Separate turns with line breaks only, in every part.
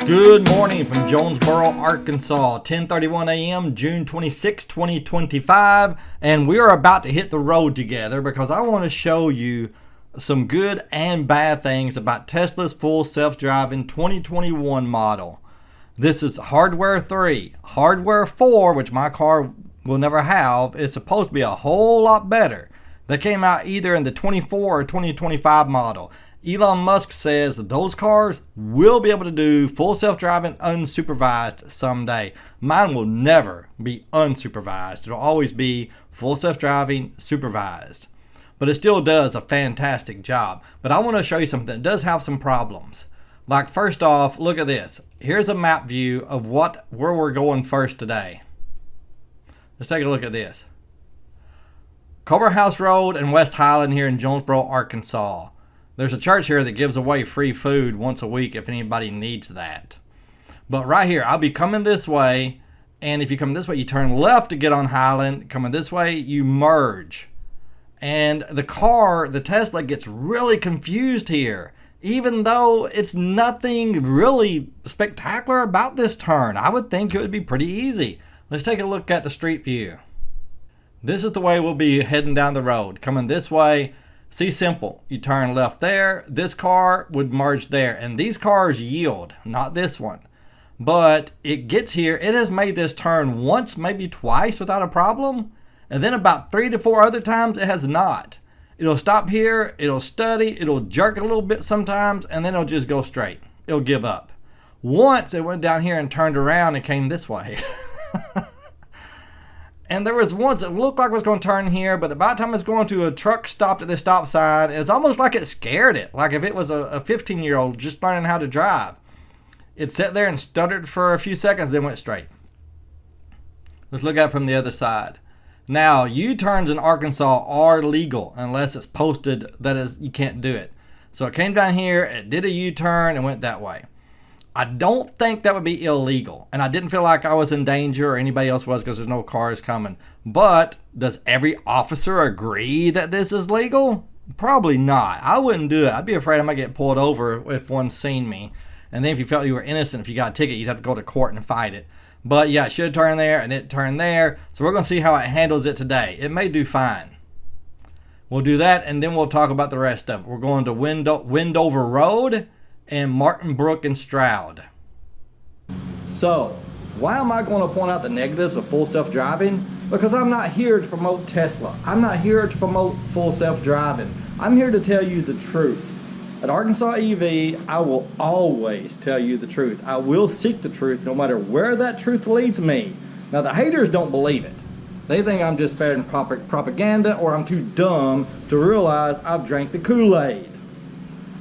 Good morning from Jonesboro, Arkansas, 10:31 a.m., June 26, 2025, and we are about to hit the road together because I want to show you some good and bad things about Tesla's full self-driving 2021 model. This is hardware 3. Hardware 4, which my car will never have, is supposed to be a whole lot better. They came out either in the 24 or 2025 model. Elon Musk says that those cars will be able to do full self-driving unsupervised someday. Mine will never be unsupervised. It'll always be full self-driving supervised. But it still does a fantastic job. But I want to show you something that does have some problems. Like, first off, look at this. Here's a map view of where we're going first today. Let's take a look at this. Culver House Road and West Highland here in Jonesboro, Arkansas. There's a church here that gives away free food once a week if anybody needs that. But right here, I'll be coming this way, and if you come this way, you turn left to get on Highland. Coming this way, you merge. And the Tesla gets really confused here, even though it's nothing really spectacular about this turn. I would think it would be pretty easy. Let's take a look at the street view. This is the way we'll be heading down the road. Coming this way, see, simple. You turn left there. This car would merge there. And these cars yield, not this one. But it gets here. It has made this turn once, maybe twice without a problem. And then about 3 to 4 other times it has not. It'll stop here. It'll study. It'll jerk a little bit sometimes. And then it'll just go straight. It'll give up. Once it went down here and turned around and came this way. And there was once it looked like it was going to turn here, but about the time it's going to, a truck stopped at this stop sign. It's almost like it scared it, like if it was a 15-year-old just learning how to drive. It sat there and stuttered for a few seconds, then went straight. Let's look at it from the other side. Now, U-turns in Arkansas are legal unless it's posted that is you can't do it. So it came down here, it did a U-turn, and went that way. I don't think that would be illegal, and I didn't feel like I was in danger or anybody else was because there's no cars coming. But does every officer agree that this is legal? Probably not. I wouldn't do it. I'd be afraid I might get pulled over if one seen me. And then if you felt you were innocent, if you got a ticket, you'd have to go to court and fight it. But yeah, it should turn there, and it turned there. So we're going to see how it handles it today. It may do fine. We'll do that, and then we'll talk about the rest of it. We're going to Windover Road and Martin Brook and Stroud. So, why am I going to point out the negatives of full self-driving? Because I'm not here to promote Tesla. I'm not here to promote full self-driving. I'm here to tell you the truth. At Arkansas EV, I will always tell you the truth. I will seek the truth no matter where that truth leads me. Now, the haters don't believe it. They think I'm just spreading propaganda, or I'm too dumb to realize I've drank the Kool-Aid.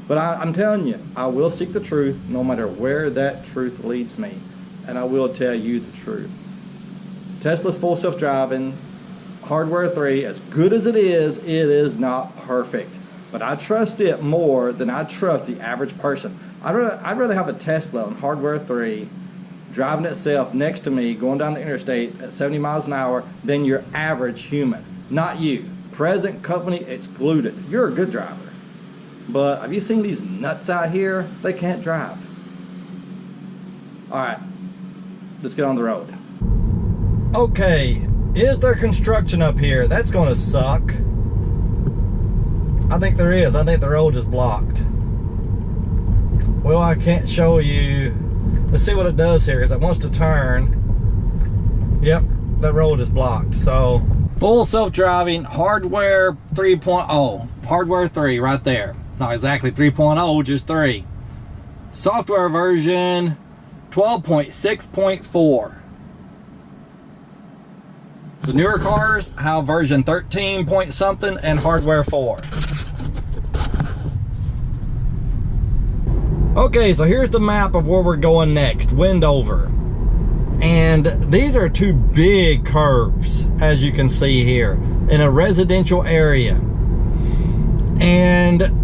But I'm telling you, I will seek the truth no matter where that truth leads me. And I will tell you the truth. Tesla's full self-driving, hardware 3, as good as it is not perfect. But I trust it more than I trust the average person. I'd rather have a Tesla on hardware 3 driving itself next to me going down the interstate at 70 miles an hour than your average human. Not you. Present company excluded. You're a good driver. But have you seen these nuts out here? They can't drive. Alright, let's get on the road. Okay, is there construction up here? That's going to suck. I think there is. I think the road is blocked. Well, I can't show you. Let's see what it does here because it wants to turn. Yep, that road is blocked. So, full self-driving hardware 3.0. Hardware 3 right there. Not exactly 3.0, just 3. Software version 12.6.4. The newer cars have version 13 point something and hardware 4. Okay, so here's the map of where we're going next, Windover. And these are 2 big curves, as you can see here, in a residential area. And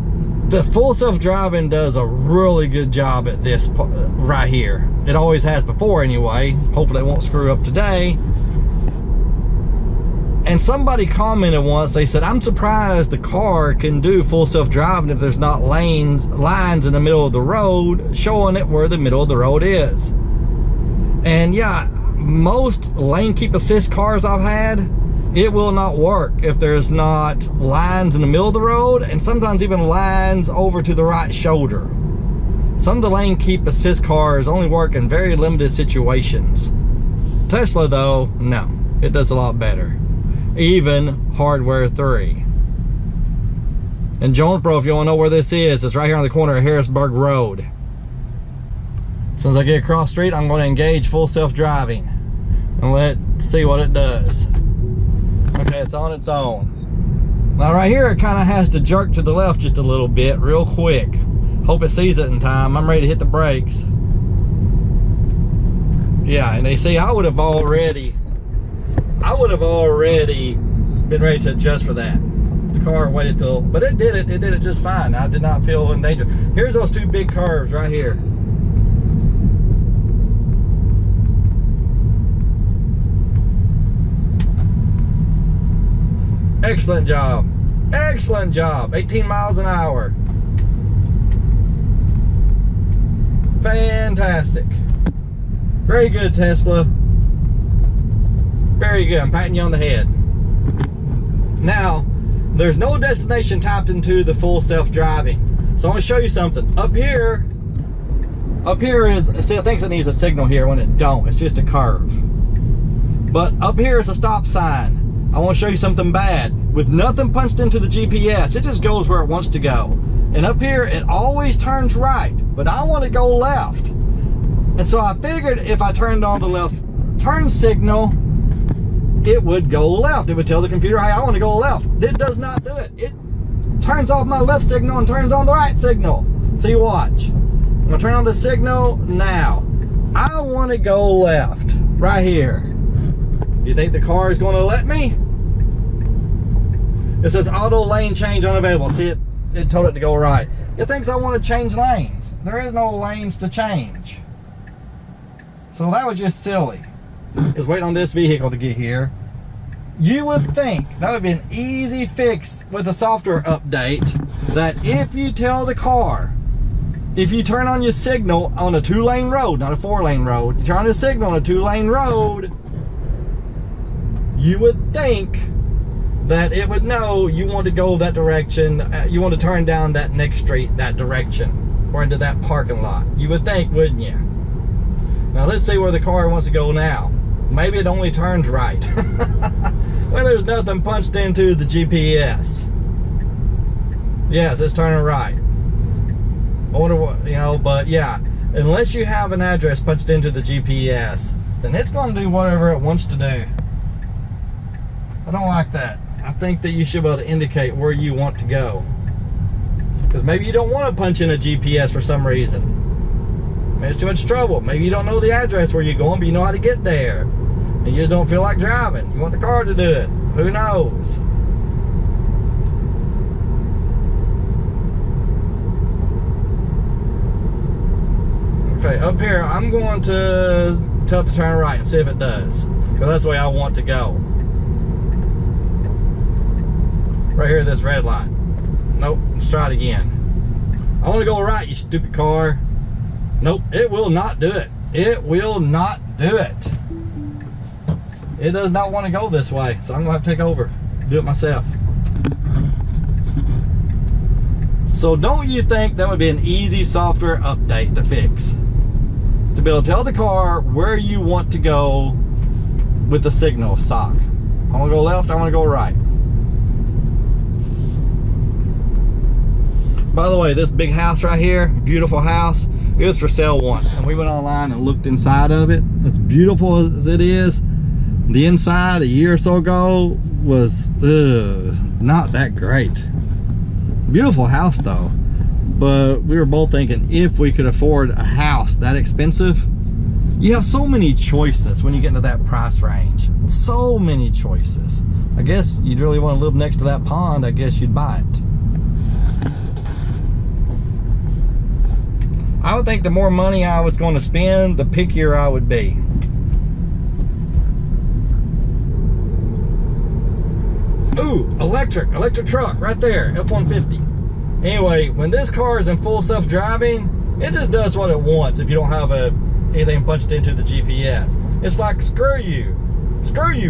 the full self-driving does a really good job at this right here. It always has before anyway. Hopefully it won't screw up today. And somebody commented once, they said, I'm surprised the car can do full self-driving if there's not lines in the middle of the road showing it where the middle of the road is. And yeah, most lane keep assist cars I've had, it will not work if there's not lines in the middle of the road, and sometimes even lines over to the right shoulder. Some of the lane keep assist cars only work in very limited situations. Tesla though, no, it does a lot better. Even hardware 3. And Jonesboro, if you want to know where this is, it's right here on the corner of Harrisburg Road. As soon as I get across the street, I'm going to engage full self-driving and let's see what it does. Okay, it's on its own. Now right here, it kind of has to jerk to the left just a little bit real quick. Hope it sees it in time. I'm ready to hit the brakes. Yeah, and they see I would have already been ready to adjust for that. The car waited till, but it did it just fine. I did not feel in danger. Here's those two big curves right here. Excellent job. Excellent job. 18 miles an hour. Fantastic. Very good, Tesla. Very good. I'm patting you on the head. Now, there's no destination typed into the full self-driving. So I want to show you something. Up here is, see, it thinks it needs a signal here when it don't. It's just a curve. But up here is a stop sign. I want to show you something bad. With nothing punched into the GPS, it just goes where it wants to go. And up here, it always turns right, but I want to go left. And so I figured if I turned on the left turn signal, it would go left. It would tell the computer, hey, I want to go left. It does not do it. It turns off my left signal and turns on the right signal. See, watch. I'm going to turn on the signal now. I want to go left, right here. You think the car is going to let me? It says auto lane change unavailable. See, it told it to go right. It thinks I want to change lanes. There is no lanes to change. So that was just silly. It's waiting on this vehicle to get here. You would think that would be an easy fix with a software update, that if you tell the car, if you turn on your signal on a 2-lane road, not a 4-lane road, you turn on your signal on a 2-lane road, you would think that it would know you want to go that direction, you want to turn down that next street that direction, or into that parking lot. You would think, wouldn't you? Now let's see where the car wants to go now. Maybe it only turns right. Well, there's nothing punched into the GPS. Yes, it's turning right. I wonder what, you know, but yeah, unless you have an address punched into the GPS, then it's going to do whatever it wants to do. I don't like that. I think that you should be able to indicate where you want to go. Because maybe you don't want to punch in a GPS for some reason. Maybe it's too much trouble. Maybe you don't know the address where you're going, but you know how to get there. And you just don't feel like driving. You want the car to do it. Who knows? Okay, up here, I'm going to tell it to turn right and see if it does. Because that's the way I want to go. Right here, this red light. Nope, let's try it again. I want to go right, you stupid car. Nope, it will not do it. It will not do it. It does not want to go this way, so I'm going to have to take over. Do it myself. So don't you think that would be an easy software update to fix? To be able to tell the car where you want to go with the signal stock. I want to go left, I want to go right. By the way, this big house right here, beautiful house, it was for sale once. And we went online and looked inside of it. As beautiful as it is, the inside a year or so ago was not that great. Beautiful house though. But we were both thinking, if we could afford a house that expensive, you have so many choices when you get into that price range. So many choices. I guess you'd really want to live next to that pond, I guess you'd buy it. I would think the more money I was going to spend, the pickier I would be. Ooh, electric truck right there, F-150. Anyway, when this car is in full self-driving, it just does what it wants if you don't have anything punched into the GPS. It's like, screw you,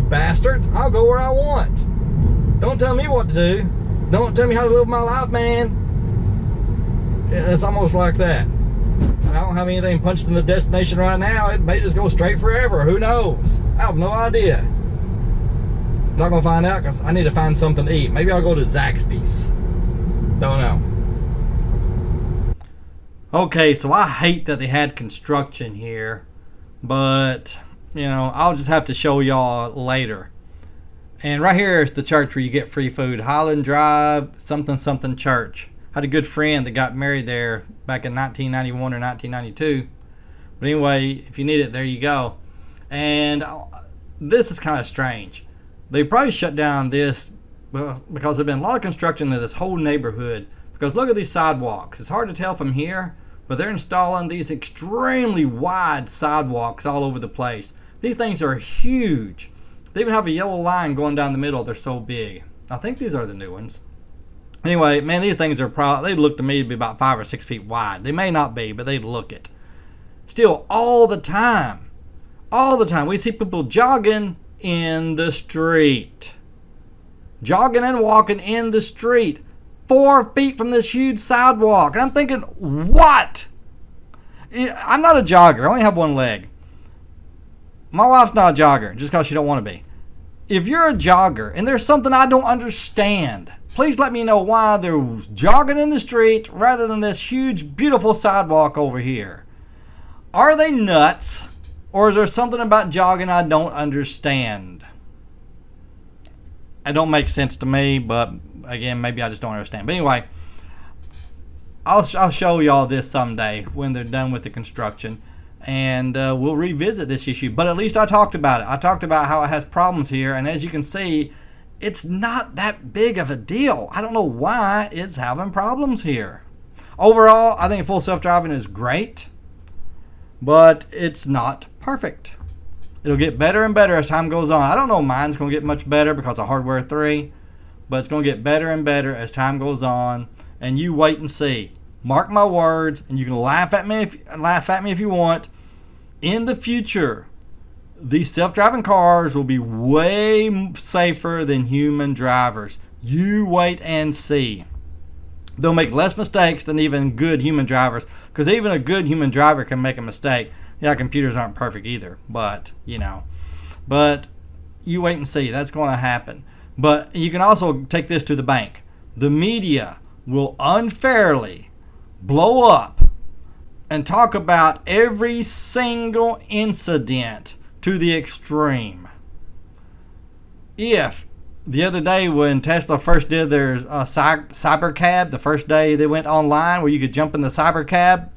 bastard. I'll go where I want. Don't tell me what to do. Don't tell me how to live my life, man. It's almost like that. I don't have anything punched in the destination right now. It may just go straight forever. Who knows? I have no idea. Not gonna find out because I need to find something to eat. Maybe I'll go to Zaxby's. Don't know. Okay, so I hate that they had construction here, but you know, I'll just have to show y'all later. And right here is the church where you get free food. Highland Drive, something church. I had a good friend that got married there back in 1991 or 1992. But anyway, if you need it, there you go. And this is kind of strange. They probably shut down this because there's been a lot of construction in this whole neighborhood. Because look at these sidewalks. It's hard to tell from here, but they're installing these extremely wide sidewalks all over the place. These things are huge. They even have a yellow line going down the middle. They're so big. I think these are the new ones. Anyway, man, these things are probably, they look to me to be about 5 or 6 feet wide. They may not be, but they look it. Still, all the time, we see people jogging in the street. Jogging and walking in the street. 4 feet from this huge sidewalk. And I'm thinking, what? I'm not a jogger. I only have one leg. My wife's not a jogger just because she don't want to be. If you're a jogger and there's something I don't understand, please let me know why they're jogging in the street rather than this huge, beautiful sidewalk over here. Are they nuts? Or is there something about jogging I don't understand? It don't make sense to me, but again, maybe I just don't understand. But anyway, I'll show y'all this someday when they're done with the construction. And we'll revisit this issue. But at least I talked about it. I talked about how it has problems here. And as you can see, it's not that big of a deal. I don't know why it's having problems here. Overall, I think full self-driving is great, but it's not perfect. It'll get better and better as time goes on. I don't know if mine's going to get much better because of hardware 3, but it's going to get better and better as time goes on. And you wait and see. Mark my words, and you can laugh at me if you want. In the future, these self-driving cars will be way safer than human drivers. You wait and see. They'll make less mistakes than even good human drivers, because even a good human driver can make a mistake. Yeah, computers aren't perfect either, but you know. But you wait and see. That's going to happen. But you can also take this to the bank. The media will unfairly blow up and talk about every single incident to the extreme. If the other day when Tesla first did their cyber cab, the first day they went online where you could jump in the cyber cab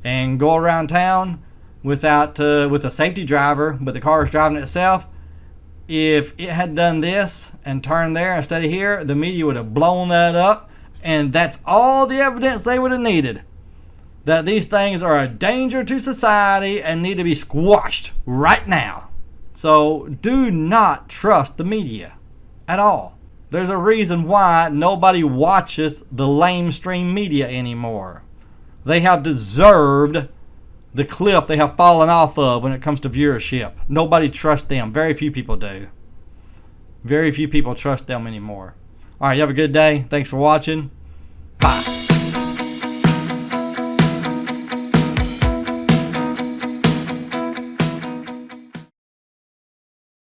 and go around town without with a safety driver, but the car is driving itself. If it had done this and turned there instead of here, the media would have blown that up. And that's all the evidence they would have needed. That these things are a danger to society and need to be squashed right now. So do not trust the media at all. There's a reason why nobody watches the lamestream media anymore. They have deserved the cliff they have fallen off of when it comes to viewership. Nobody trusts them. Very few people do. Very few people trust them anymore. All right, you have a good day. Thanks for watching. Bye.